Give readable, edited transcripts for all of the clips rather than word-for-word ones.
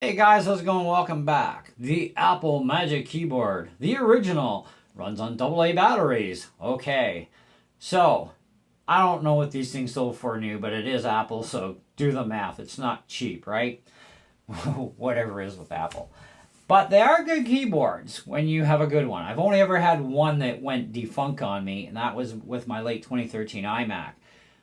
Hey guys, how's it going? Welcome back. The Apple Magic Keyboard, the original, runs on AA batteries. Okay, so I don't know what these things sold for new, but it is Apple, so do the math. It's not cheap, right? Whatever it is with Apple. But they are good keyboards when you have a good one. I've only ever had one that went defunct on me, and that was with my late 2013 iMac.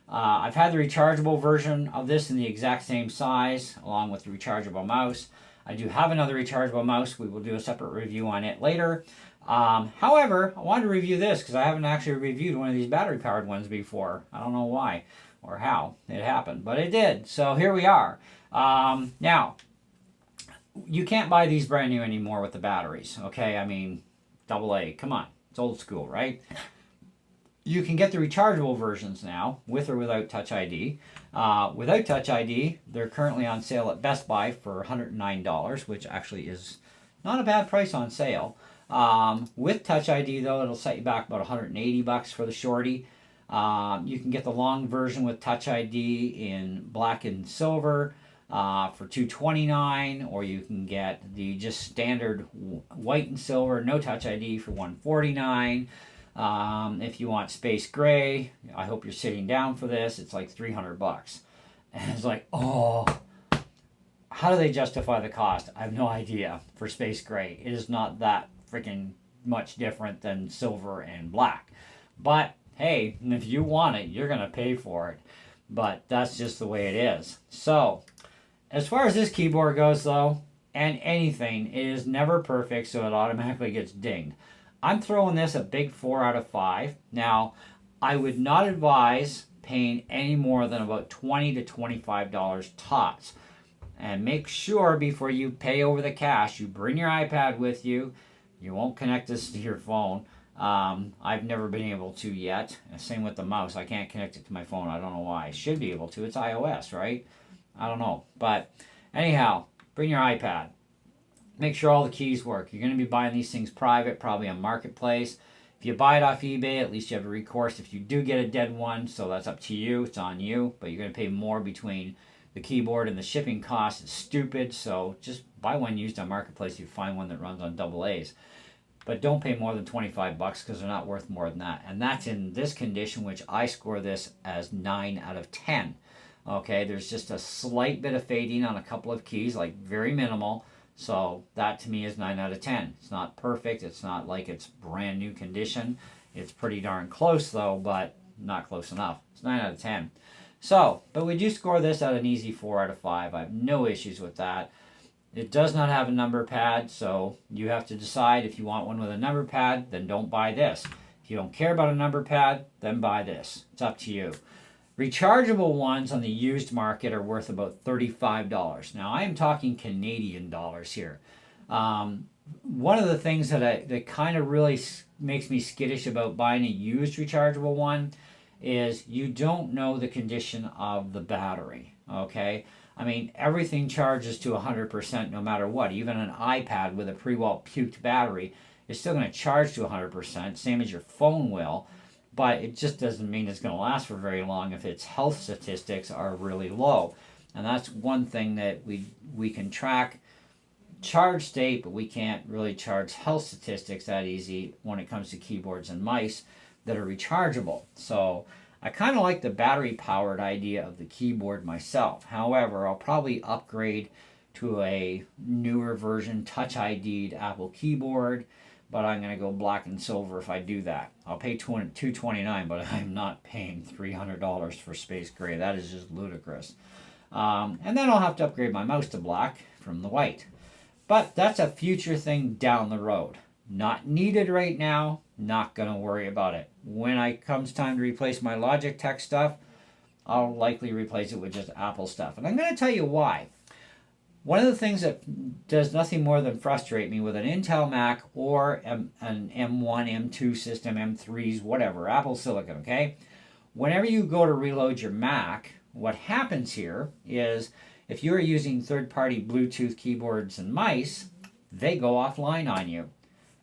I've had the rechargeable version of this in the exact same size, along with the rechargeable mouse. I do have another rechargeable mouse. We will do a separate review on it later. However, I wanted to review this because I haven't actually reviewed one of these battery powered ones before. I don't know why or how it happened, but it did. So here we are. Now, you can't buy these brand new anymore with the batteries, okay? I mean, AA, come on. It's old school, right? You can get the rechargeable versions now, with or without Touch ID. Without Touch ID, they're currently on sale at Best Buy for $109, which actually is not a bad price on sale. With Touch ID, though, it'll set you back about $180 for the shorty. You can get the long version with Touch ID in black and silver for $229, or you can get the just standard white and silver, no Touch ID for $149. If you want space gray, I hope you're sitting down for this. It's like $300, and it's like, oh, how do they justify the cost? I have no idea for space gray. It is not that freaking much different than silver and black, but hey, if you want it, you're gonna pay for it. But that's just the way it is. So, as far as this keyboard goes, though, and anything, it is never perfect, so it automatically gets dinged. I'm throwing this a big 4 out of 5. Now, I would not advise paying any more than about $20 to $25 tops. And make sure before you pay over the cash, you bring your iPad with you. You won't connect this to your phone. I've never been able to yet. Same with the mouse. I can't connect it to my phone. I don't know why. I should be able to. It's iOS, right? I don't know. But anyhow, bring your iPad. Make sure all the keys work. You're going to be buying these things private, probably on Marketplace. If you buy it off eBay, at least you have a recourse if you do get a dead one, so that's up to you. It's on you, but you're going to pay more between the keyboard and the shipping cost. It's stupid, so just buy one used on Marketplace if you find one that runs on AA's. But don't pay more than 25 bucks because they're not worth more than that. And that's in this condition, which I score this as 9 out of 10. Okay, there's just a slight bit of fading on a couple of keys, like very minimal. So that to me is 9 out of 10. It's not perfect. It's not like it's brand new condition. It's pretty darn close though, but not close enough. It's 9 out of 10. So, but we do score this at an easy 4 out of 5. I have no issues with that. It does not have a number pad, so you have to decide if you want one with a number pad, then don't buy this. If you don't care about a number pad, then buy this. It's up to you. Rechargeable ones on the used market are worth about $35. Now, I am talking Canadian dollars here. One of the things that kind of really makes me skittish about buying a used rechargeable one is you don't know the condition of the battery. Okay, I mean everything charges to 100% no matter what. Even an iPad with a pre-well puked battery is still going to charge to 100%, same as your phone will. But it just doesn't mean it's going to last for very long if its health statistics are really low. And that's one thing that we can track charge state, but we can't really charge health statistics that easy when it comes to keyboards and mice that are rechargeable. So I kind of like the battery powered idea of the keyboard myself. However, I'll probably upgrade to a newer version, Touch ID'd Apple keyboard, but I'm going to go black and silver if I do that. I'll pay $229, but I'm not paying $300 for space gray. That is just ludicrous. And then I'll have to upgrade my mouse to black from the white. But that's a future thing down the road. Not needed right now. Not going to worry about it. When it comes time to replace my Logitech stuff, I'll likely replace it with just Apple stuff. And I'm going to tell you why. One of the things that does nothing more than frustrate me with an Intel Mac or an M1, M2 system, M3s, whatever, Apple Silicon, okay? Whenever you go to reload your Mac, what happens here is if you're using third-party Bluetooth keyboards and mice, they go offline on you.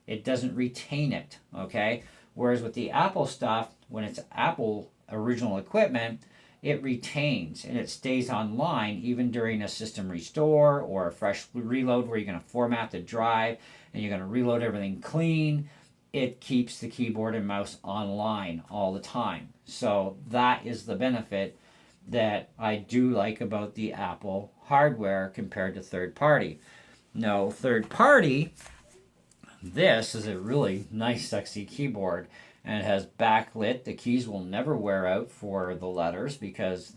It doesn't retain it, okay? Whereas with the Apple stuff, when it's Apple original equipment, it retains and it stays online even during a system restore or a fresh reload where you're going to format the drive and you're going to reload everything clean. It keeps the keyboard and mouse online all the time. So that is the benefit that I do like about the Apple hardware compared to third party. No, third party, this is a really nice, sexy keyboard, and it has backlit. The keys will never wear out for the letters because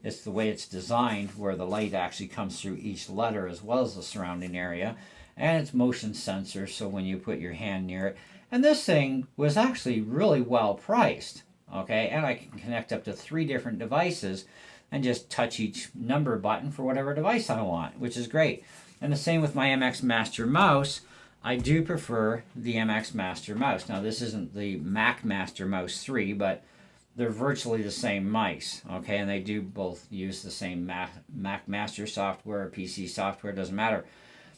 it's the way it's designed where the light actually comes through each letter as well as the surrounding area. And it's motion sensor, so when you put your hand near it. And this thing was actually really well priced, okay? And I can connect up to 3 different devices and just touch each number button for whatever device I want, which is great. And the same with my MX Master mouse. I do prefer the MX Master mouse. Now, this isn't the Mac Master Mouse 3, but they're virtually the same mice, okay? And they do both use the same Mac Master software, PC software, doesn't matter.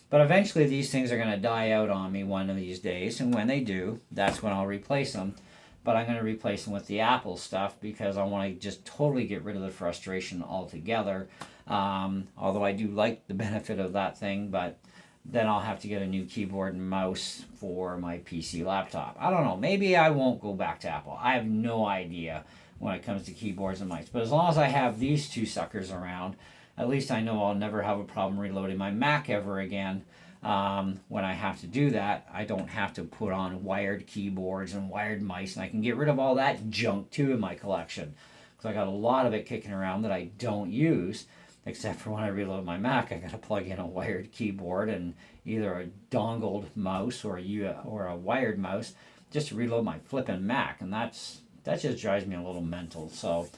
But eventually these things are going to die out on me one of these days, and when they do, that's when I'll replace them. But I'm going to replace them with the Apple stuff because I want to just totally get rid of the frustration altogether. Although I do like the benefit of that thing, but then I'll have to get a new keyboard and mouse for my PC laptop. I don't know. Maybe I won't go back to Apple. I have no idea when it comes to keyboards and mice. But as long as I have these 2 suckers around, at least I know I'll never have a problem reloading my Mac ever again. When I have to do that, I don't have to put on wired keyboards and wired mice, and I can get rid of all that junk too in my collection. Because I got a lot of it kicking around that I don't use, except for when I reload my Mac, I got to plug in a wired keyboard and either a dongled mouse or a wired mouse just to reload my flipping Mac, and that just drives me a little mental. So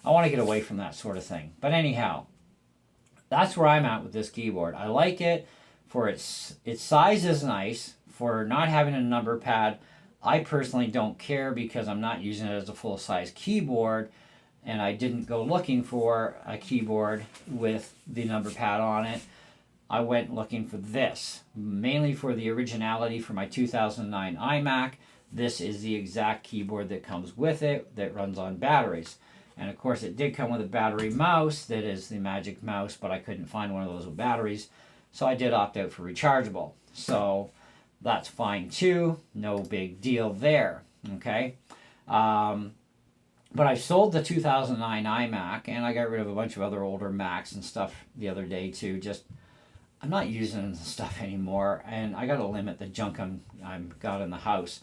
I want to get away from that sort of thing. But anyhow, that's where I'm at with this keyboard. I like it for its size is nice. For not having a number pad, I personally don't care because I'm not using it as a full-size keyboard, and I didn't go looking for a keyboard with the number pad on it. I went looking for this, mainly for the originality for my 2009 iMac. This is the exact keyboard that comes with it that runs on batteries. And of course it did come with a battery mouse that is the Magic Mouse, but I couldn't find one of those with batteries. So I did opt out for rechargeable. So that's fine too. No big deal there. Okay. But I sold the 2009 iMac and I got rid of a bunch of other older Macs and stuff the other day too. Just, I'm not using the stuff anymore, and I got to limit the junk I've got in the house.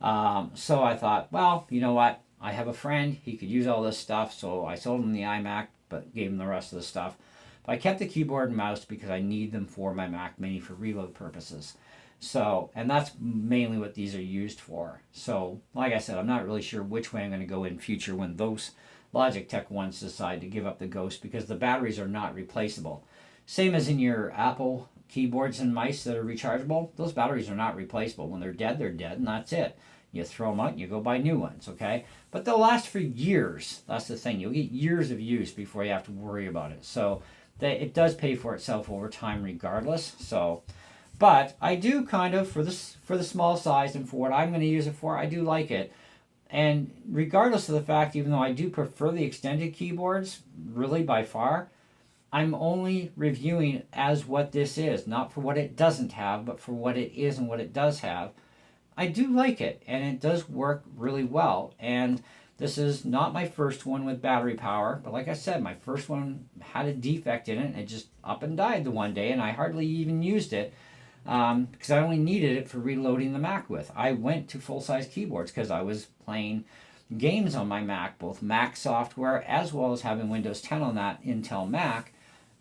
So I thought, well, you know what? I have a friend, he could use all this stuff, so I sold him the iMac, but gave him the rest of the stuff. But I kept the keyboard and mouse because I need them for my Mac Mini for reload purposes. So, and that's mainly what these are used for. So, like I said, I'm not really sure which way I'm going to go in future when those Logitech ones decide to give up the ghost, because the batteries are not replaceable. Same as in your Apple keyboards and mice that are rechargeable, those batteries are not replaceable. When they're dead, and that's it. You throw them out and you go buy new ones, okay? But they'll last for years. That's the thing. You'll get years of use before you have to worry about it. So it does pay for itself over time regardless. So, but I do kind of, for the small size and for what I'm going to use it for, I do like it. And regardless of the fact, even though I do prefer the extended keyboards, really by far, I'm only reviewing as what this is, not for what it doesn't have, but for what it is and what it does have. I do like it, and it does work really well. And this is not my first one with battery power, but like I said, my first one had a defect in it, and it just up and died the one day, and I hardly even used it because I only needed it for reloading the Mac with. I went to full-size keyboards because I was playing games on my Mac, both Mac software as well as having Windows 10 on that Intel Mac,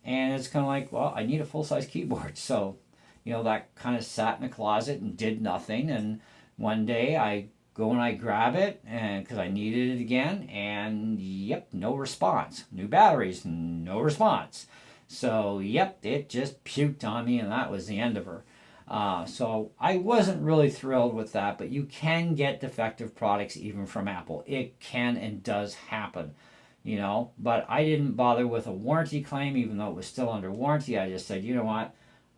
and it's kind of like, well, I need a full-size keyboard, so that kind of sat in the closet and did nothing. And one day I go and I grab it, and because I needed it again, and yep, no response. New batteries, no response. So yep, it just puked on me, and that was the end of her. So I wasn't really thrilled with that, but you can get defective products even from Apple. It can and does happen, but I didn't bother with a warranty claim, even though it was still under warranty. I just said, you know what?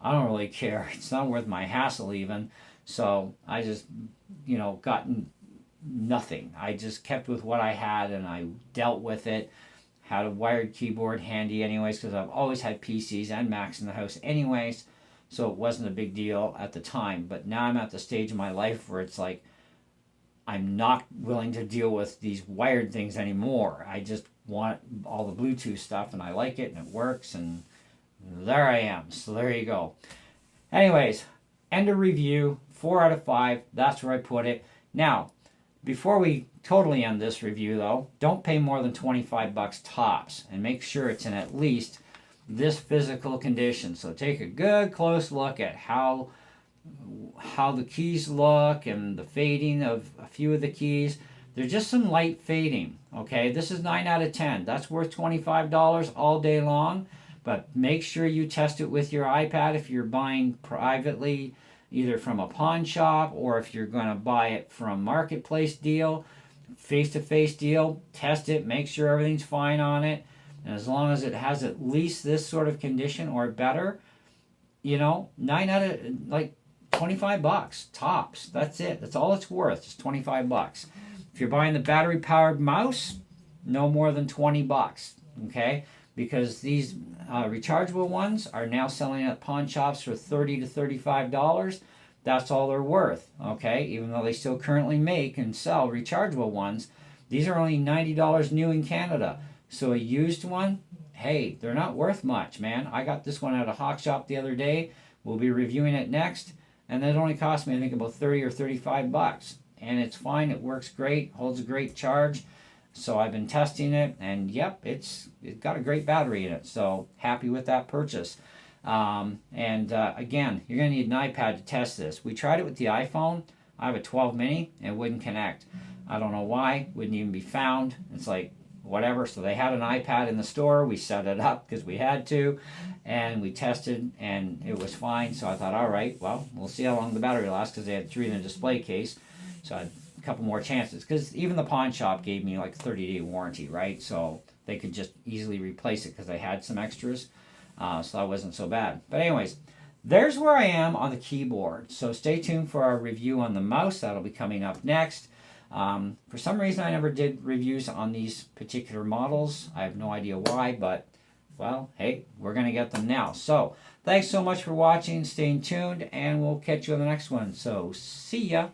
I don't really care. It's not worth my hassle even. So I just, got nothing. I just kept with what I had and I dealt with it. had a wired keyboard handy anyways, because I've always had PCs and Macs in the house anyways, so it wasn't a big deal at the time. But now I'm at the stage in my life where it's like I'm not willing to deal with these wired things anymore. I just want all the Bluetooth stuff, and I like it, and it works, and there I am. So there you go. Anyways, end of review, 4 out of 5. That's where I put it. Now, before we totally end this review, though, don't pay more than 25 bucks tops, and make sure it's in at least this physical condition. So take a good close look at how the keys look and the fading of a few of the keys. There's just some light fading. Okay, this is 9 out of 10. That's worth $25 all day long. But make sure you test it with your iPad if you're buying privately, either from a pawn shop, or if you're going to buy it from marketplace deal, face-to-face deal. Test it, make sure everything's fine on it, and as long as it has at least this sort of condition or better, 9 out of 25 bucks tops. That's it. That's all it's worth. Just 25 bucks. If you're buying the battery powered mouse, no more than 20 bucks. Okay, because these rechargeable ones are now selling at pawn shops for $30 to $35. That's all they're worth. Okay, even though they still currently make and sell rechargeable ones, these are only $90 new in Canada. So a used one, hey, they're not worth much, man. I got this one at a hawk shop the other day. We'll be reviewing it next, and it only cost me, I think, about 30 or 35 bucks. And it's fine. It works great. Holds a great charge. So I've been testing it, and yep, it's got a great battery in it. So happy with that purchase. Again, you're going to need an iPad to test this. We tried it with the iPhone. I have a 12 mini, and it wouldn't connect. I don't know why. Wouldn't even be found. It's like, whatever. So they had an iPad in the store. We set it up because we had to, and we tested, and it was fine. So I thought, all right, well, we'll see how long the battery lasts, because they had 3 in the display case. So I had a couple more chances, because even the pawn shop gave me like a 30-day warranty, right? So they could just easily replace it because they had some extras. So that wasn't so bad. But anyways, there's where I am on the keyboard. So stay tuned for our review on the mouse. That'll be coming up next. For some reason, I never did reviews on these particular models. I have no idea why, but, well, hey, we're going to get them now. So thanks so much for watching, staying tuned, and we'll catch you on the next one. So see ya.